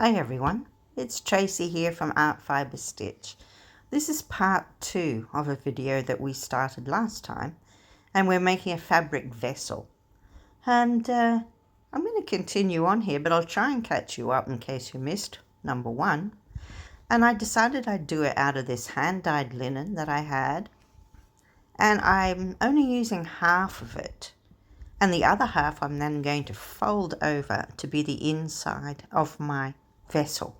Hi everyone, it's Tracey here from Art Fibre Stitch. This is part 2 of a video that we started last time, and we're making a fabric vessel. And I'm going to continue on here, but I'll try and catch you up in case you missed number 1. And I decided I'd do it out of this hand-dyed linen that I had, and I'm only using half of it. And the other half I'm then going to fold over to be the inside of my vessel.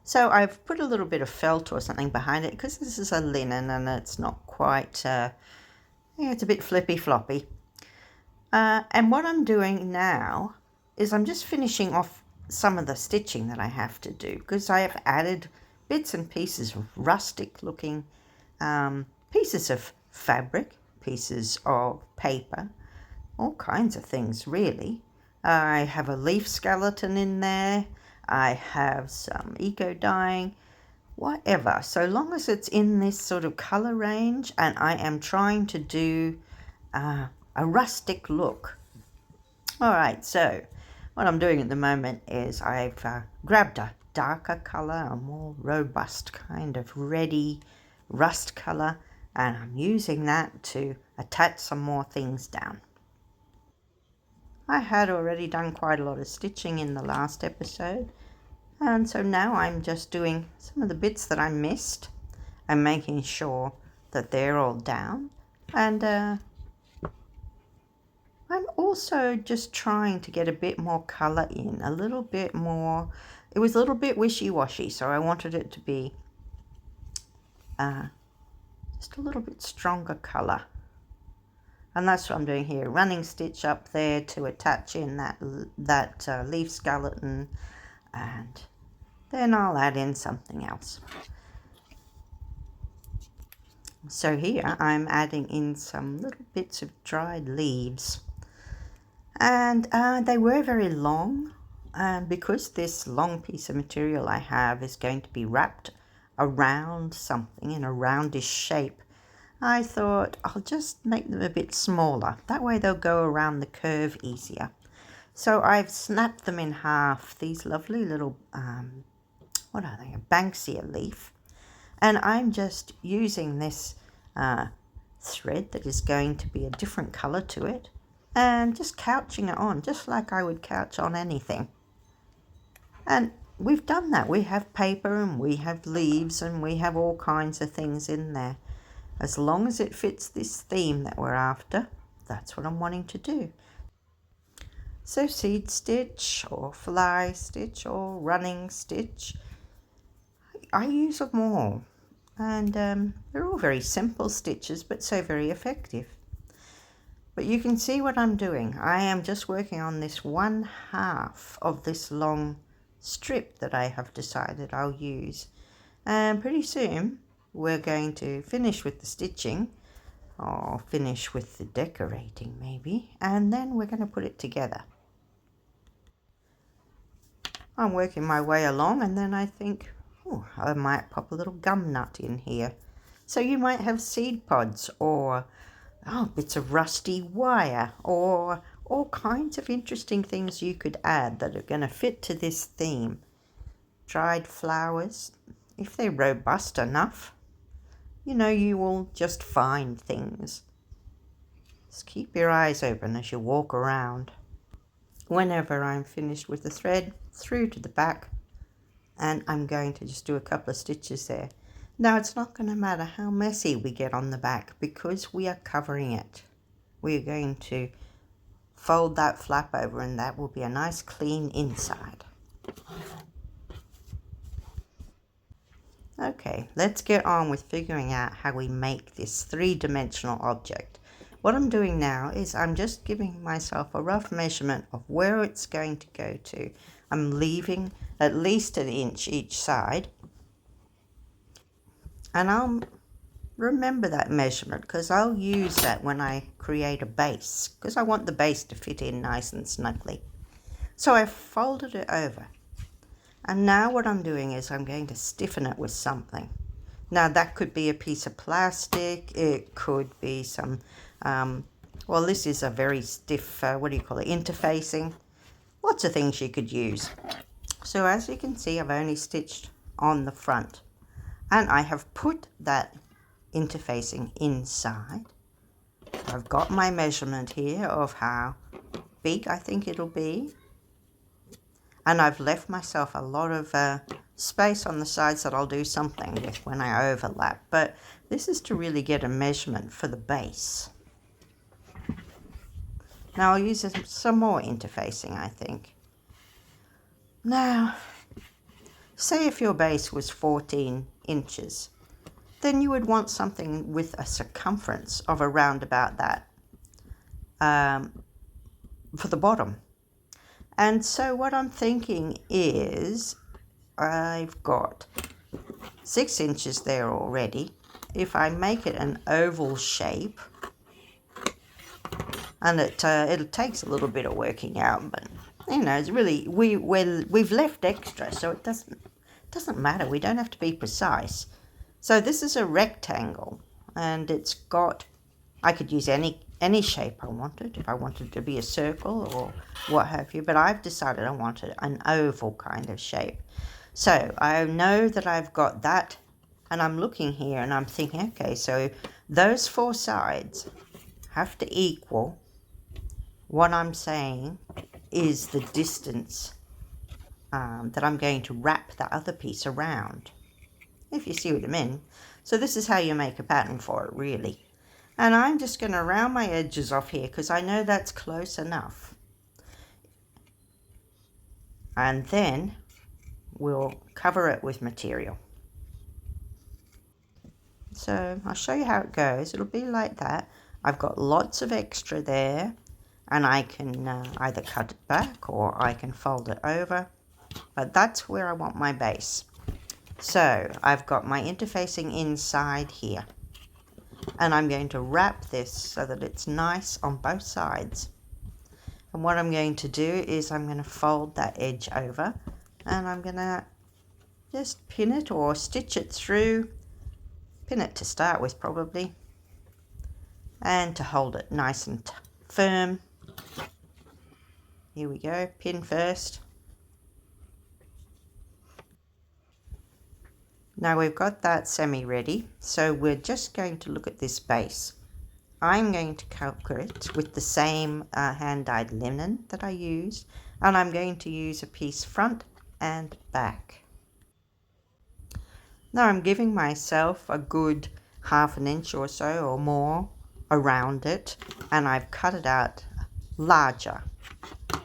So I've put a little bit of felt or something behind it because this is a linen and it's not quite, it's a bit flippy floppy. And what I'm doing now is I'm just finishing off some of the stitching that I have to do because I have added bits and pieces of rustic looking pieces of fabric, pieces of paper, all kinds of things really. I have a leaf skeleton in there. I have some eco dyeing, whatever, so long as it's in this sort of color range, and I am trying to do a rustic look. All right, so what I'm doing at the moment is I've grabbed a darker color, a more robust kind of reddy rust color, and I'm using that to attach some more things down. I had already done quite a lot of stitching in the last episode, and so now I'm just doing some of the bits that I missed and making sure that they're all down. And I'm also just trying to get a bit more color in, a little bit more. It was a little bit wishy-washy, so I wanted it to be just a little bit stronger color. And that's what I'm doing here, running stitch up there to attach in that leaf skeleton, and then I'll add in something else. So here I'm adding in some little bits of dried leaves, and they were very long, and because this long piece of material I have is going to be wrapped around something in a roundish shape, I thought I'll just make them a bit smaller. That way they'll go around the curve easier. So I've snapped them in half, these lovely little, what are they, a Banksia leaf. And I'm just using this thread that is going to be a different color to it, and just couching it on, just like I would couch on anything. And we've done that. We have paper and we have leaves and we have all kinds of things in there. As long as it fits this theme that we're after, that's what I'm wanting to do. So seed stitch or fly stitch or running stitch, I use them all. And they're all very simple stitches, but so very effective. But you can see what I'm doing. I am just working on this 1/2 of this long strip that I have decided I'll use. And pretty soon we're going to finish with the stitching, or finish with the decorating maybe, and then we're going to put it together. I'm working my way along, and then I think, oh, I might pop a little gum nut in here. So you might have seed pods, or bits of rusty wire, or all kinds of interesting things you could add that are going to fit to this theme. Dried flowers, if they're robust enough, you know, you will just find things. Just keep your eyes open as you walk around. Whenever I'm finished with the thread, through to the back, and I'm going to just do a couple of stitches there. Now it's not going to matter how messy we get on the back because we are covering it. We are going to fold that flap over, and that will be a nice clean inside. Okay, let's get on with figuring out how we make this 3-dimensional object. What I'm doing now is I'm just giving myself a rough measurement of where it's going to go to. I'm leaving at least 1 inch each side, and I'll remember that measurement because I'll use that when I create a base, because I want the base to fit in nice and snugly. So I've folded it over. And now what I'm doing is I'm going to stiffen it with something. Now that could be a piece of plastic, it could be some, well, this is a very stiff, interfacing. Lots of things you could use. So as you can see, I've only stitched on the front, and I have put that interfacing inside. I've got my measurement here of how big I think it'll be, and I've left myself a lot of space on the sides that I'll do something with when I overlap, but this is to really get a measurement for the base. Now I'll use some more interfacing, I think. Now, say if your base was 14 inches, then you would want something with a circumference of around about that for the bottom. And so what I'm thinking is I've got 6 inches there already. If I make it an oval shape, and it takes a little bit of working out, but you know, it's really we've left extra, so it doesn't matter. We don't have to be precise. So this is a rectangle, and it's got, I could use any shape I wanted, if I wanted it to be a circle or what have you, but I've decided I wanted an oval kind of shape. So I know that I've got that, and I'm looking here and I'm thinking, okay, so those 4 sides have to equal what I'm saying is the distance that I'm going to wrap the other piece around, if you see what I mean. So this is how you make a pattern for it, really. And I'm just going to round my edges off here because I know that's close enough. And then we'll cover it with material. So I'll show you how it goes. It'll be like that. I've got lots of extra there, and I can either cut it back or I can fold it over. But that's where I want my base. So I've got my interfacing inside here, and I'm going to wrap this so that it's nice on both sides. And what I'm going to do is I'm going to fold that edge over, and I'm going to just pin it or stitch it through. Pin it to start with probably, and to hold it nice and firm. Here we go, pin first. Now we've got that semi ready, so we're just going to look at this base. I'm going to cover it with the same hand-dyed linen that I used, and I'm going to use a piece front and back. Now I'm giving myself a good ½ an inch or so or more around it, and I've cut it out larger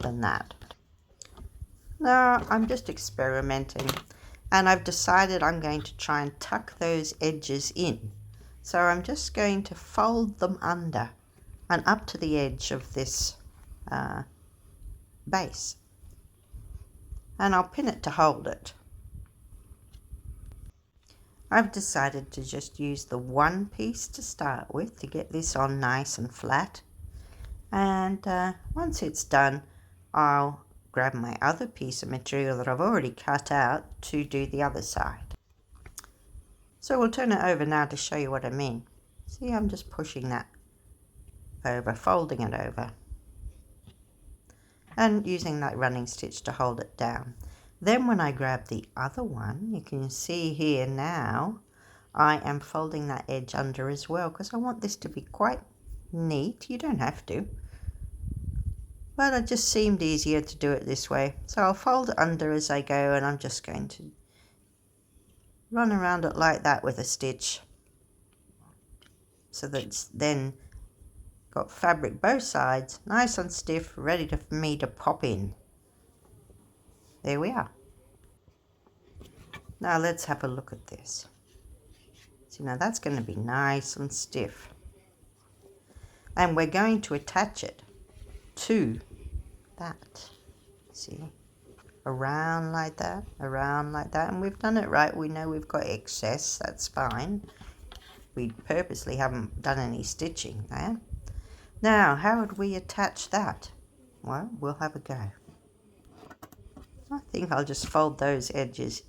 than that. Now I'm just experimenting, and I've decided I'm going to try and tuck those edges in. So I'm just going to fold them under and up to the edge of this base, and I'll pin it to hold it. I've decided to just use the one piece to start with to get this on nice and flat, and once it's done I'll grab my other piece of material that I've already cut out to do the other side. So we'll turn it over now to show you what I mean. See, I'm just pushing that over, folding it over, and using that running stitch to hold it down. Then when I grab the other one, you can see here now I am folding that edge under as well, because I want this to be quite neat. You don't have to, but it just seemed easier to do it this way. So I'll fold it under as I go, and I'm just going to run around it like that with a stitch, so that it's then got fabric both sides, nice and stiff, ready for me to pop in. There we are. Now let's have a look at this. See, now that's going to be nice and stiff, and we're going to attach it to that. See, around like that, and we've done it right. We know we've got excess, that's fine. We purposely haven't done any stitching there. Now, how would we attach that? Well, we'll have a go. I think I'll just fold those edges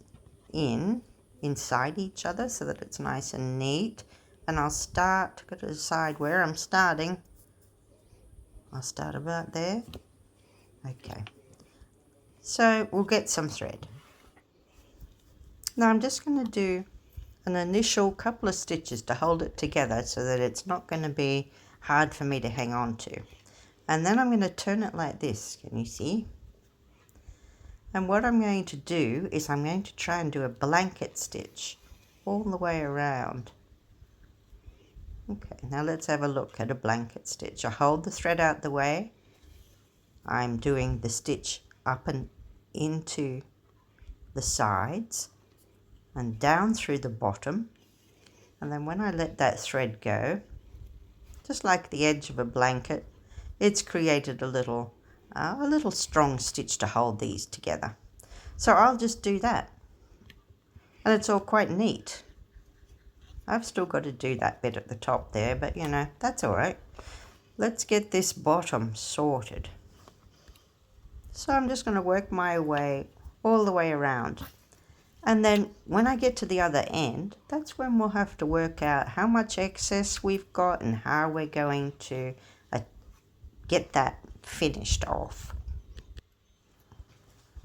inside each other so that it's nice and neat, and I'll start to decide where I'm starting. I'll start about there. Okay, So we'll get some thread. Now I'm just going to do an initial couple of stitches to hold it together so that it's not going to be hard for me to hang on to. And then I'm going to turn it like this, can you see? And what I'm going to do is I'm going to try and do a blanket stitch all the way around. Okay, now let's have a look at a blanket stitch. I hold the thread out the way. I'm doing the stitch up and into the sides and down through the bottom. And then when I let that thread go, just like the edge of a blanket, it's created a little strong stitch to hold these together. So I'll just do that. And it's all quite neat. I've still got to do that bit at the top there, but you know, that's all right. Let's get this bottom sorted. So I'm just going to work my way all the way around. And then when I get to the other end, that's when we'll have to work out how much excess we've got and how we're going to get that finished off.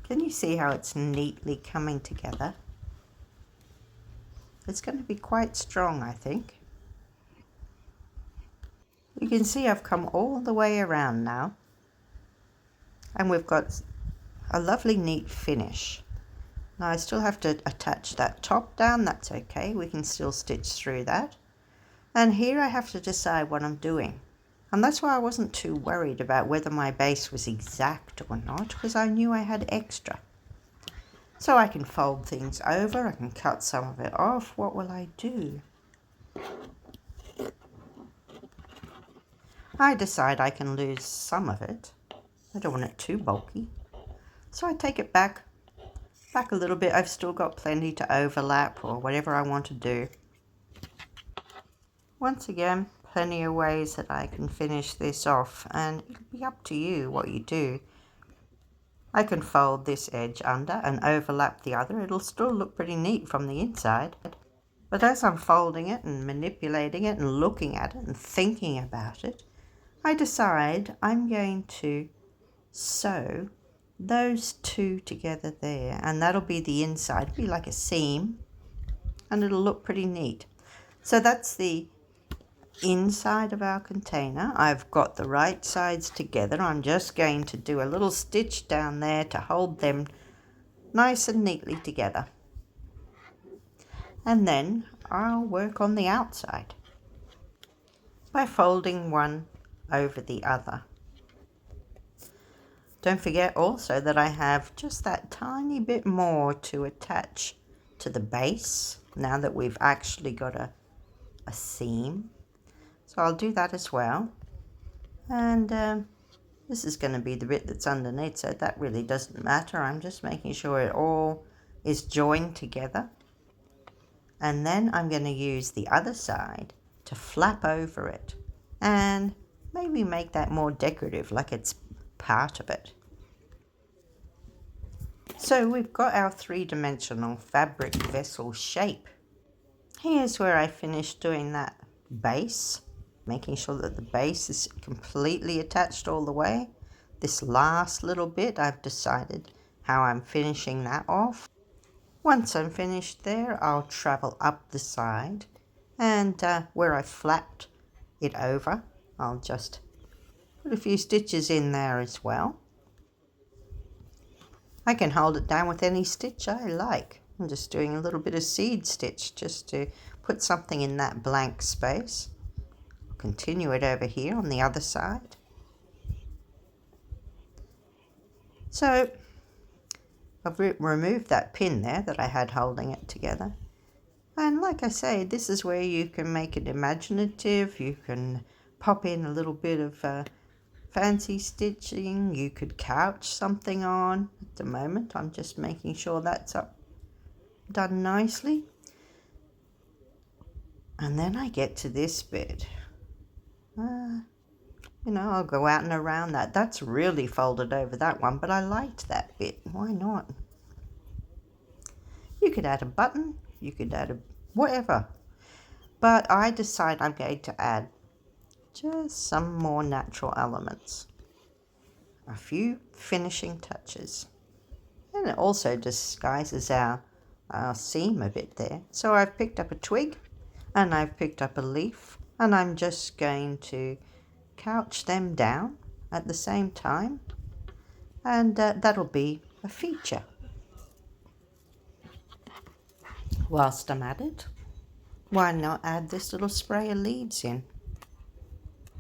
Can you see how it's neatly coming together? It's going to be quite strong, I think. You can see I've come all the way around now. And we've got a lovely neat finish. Now I still have to attach that top down, that's okay, we can still stitch through that. And here I have to decide what I'm doing. And that's why I wasn't too worried about whether my base was exact or not, because I knew I had extra. So I can fold things over, I can cut some of it off. What will I do? I decide I can lose some of it. I don't want it too bulky. So I take it back a little bit. I've still got plenty to overlap or whatever I want to do. Once again, plenty of ways that I can finish this off, and it'll be up to you what you do. I can fold this edge under and overlap the other. It'll still look pretty neat from the inside. But as I'm folding it and manipulating it and looking at it and thinking about it, I decide I'm going to sew those two together there, and that'll be the inside. It'll be like a seam, and it'll look pretty neat. So that's the inside of our container. I've got the right sides together. I'm just going to do a little stitch down there to hold them nice and neatly together, and then I'll work on the outside by folding one over the other. Don't forget also that I have just that tiny bit more to attach to the base now that we've actually got a seam. So I'll do that as well. And this is going to be the bit that's underneath, so that really doesn't matter. I'm just making sure it all is joined together. And then I'm going to use the other side to flap over it and maybe make that more decorative, like it's part of it. So we've got our three-dimensional fabric vessel shape. Here's where I finished doing that base, making sure that the base is completely attached all the way. This last little bit, I've decided how I'm finishing that off. Once I'm finished there, I'll travel up the side, and where I flapped it over, I'll just put a few stitches in there as well. I can hold it down with any stitch I like. I'm just doing a little bit of seed stitch just to put something in that blank space. I'll continue it over here on the other side. So I've removed that pin there that I had holding it together. And like I say, this is where you can make it imaginative. You can pop in a little bit of fancy stitching. You could couch something on. At the moment, I'm just making sure that's up, done nicely. And then I get to this bit. You know, I'll go out and around that. That's really folded over that one, but I liked that bit. Why not? You could add a button, you could add a whatever. But I decide I'm going to add just some more natural elements. A few finishing touches. And it also disguises our seam a bit there. So I've picked up a twig and I've picked up a leaf, and I'm just going to couch them down at the same time, and that'll be a feature. Whilst I'm at it, why not add this little spray of leaves in?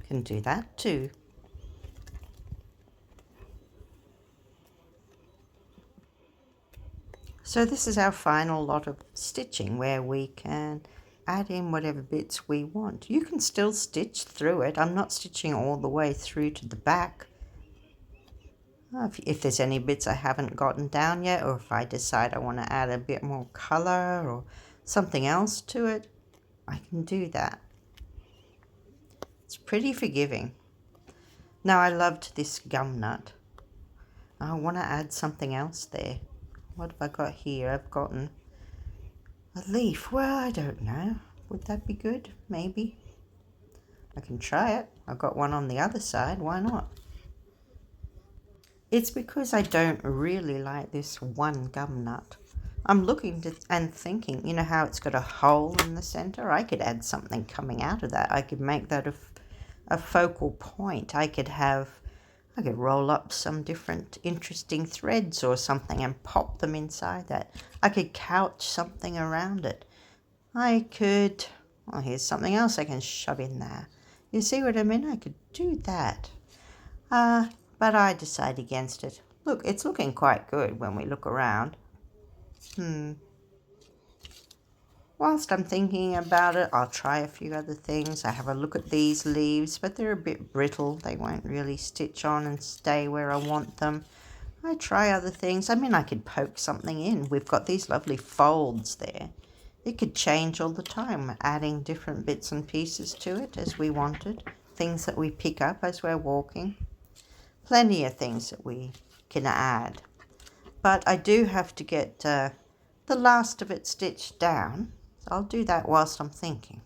Can do that too. So this is our final lot of stitching, where we can add in whatever bits we want. You can still stitch through it. I'm not stitching all the way through to the back. If there's any bits I haven't gotten down yet, or if I decide I want to add a bit more color or something else to it, I can do that. It's pretty forgiving. Now, I loved this gum nut. I want to add something else there. What have I got here? I've gotten a leaf. Well, I don't know. Would that be good? Maybe. I can try it. I've got one on the other side. Why not? It's because I don't really like this one gum nut. I'm looking and thinking, you know how it's got a hole in the center? I could add something coming out of that. I could make that a focal point. I could roll up some different interesting threads or something and pop them inside that. I could couch something around it. I could, oh, here's something else I can shove in there. You see what I mean? I could do that. But I decide against it. Look, it's looking quite good when we look around. Whilst I'm thinking about it, I'll try a few other things. I have a look at these leaves, but they're a bit brittle. They won't really stitch on and stay where I want them. I try other things. I mean, I could poke something in. We've got these lovely folds there. It could change all the time, adding different bits and pieces to it as we wanted. Things that we pick up as we're walking. Plenty of things that we can add. But I do have to get the last of it stitched down. So I'll do that whilst I'm thinking.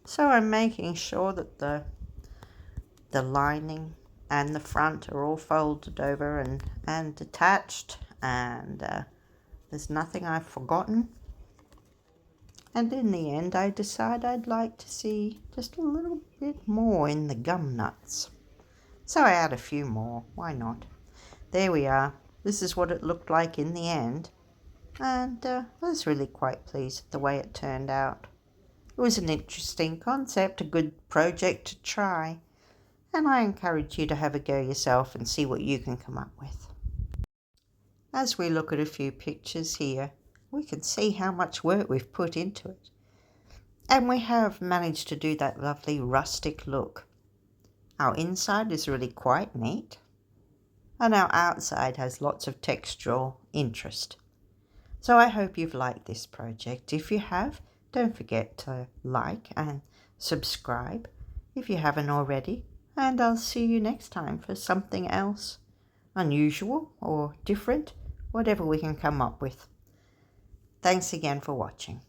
So I'm making sure that the lining and the front are all folded over and attached, and there's nothing I've forgotten. And in the end, I decide I'd like to see just a little bit more in the gum nuts. So I add a few more, why not? There we are. This is what it looked like in the end. And I was really quite pleased with the way it turned out. It was an interesting concept, a good project to try. And I encourage you to have a go yourself and see what you can come up with. As we look at a few pictures here, we can see how much work we've put into it. And we have managed to do that lovely rustic look. Our inside is really quite neat, and our outside has lots of textural interest. So I hope you've liked this project. If you have, don't forget to like and subscribe if you haven't already, and I'll see you next time for something else unusual or different, whatever we can come up with. Thanks again for watching.